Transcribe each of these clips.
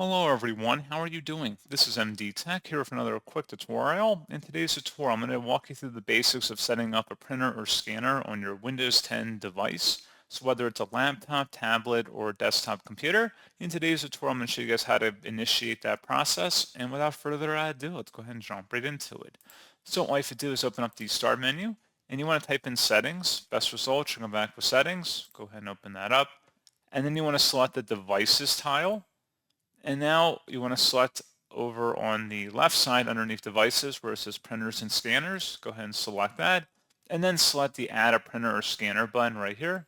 Hello everyone, how are you doing? This is MD Tech here with another quick tutorial. In today's tutorial, I'm going to walk you through the basics of setting up a printer or scanner on your Windows 10 device. So whether it's a laptop, tablet, or desktop computer, in today's tutorial I'm going to show you guys how to initiate that process. And without further ado, let's go ahead and jump right into it. So all you have to do is open up the Start menu, and you want to type in Settings. Best result, you come back with Settings. Go ahead and open that up. And then you want to select the Devices tile. And now you want to select over on the left side underneath devices where it says printers and scanners. Go ahead and select that. And then select the add a printer or scanner button right here.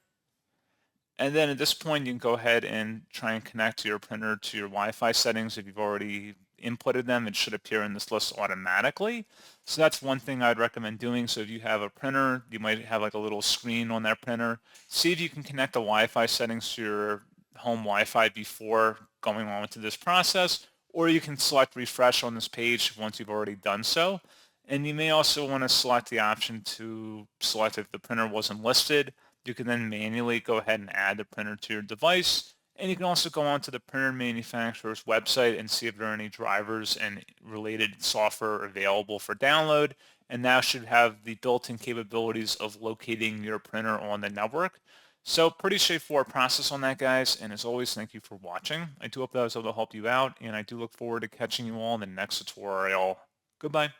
And then at this point, you can go ahead and try and connect your printer to your Wi-Fi settings. If you've already inputted them, it should appear in this list automatically. So that's one thing I'd recommend doing. So if you have a printer, you might have like a little screen on that printer. See if you can connect the Wi-Fi settings to your home Wi-Fi before going on with this process, or you can select refresh on this page once you've already done so. And you may also want to select the option to select if the printer wasn't listed. You can then manually go ahead and add the printer to your device. And you can also go onto the printer manufacturer's website and see if there are any drivers and related software available for download. And that should have the built-in capabilities of locating your printer on the network. So pretty straightforward process on that, guys. And as always, thank you for watching. I do hope that I was able to help you out, and I do look forward to catching you all in the next tutorial. Goodbye.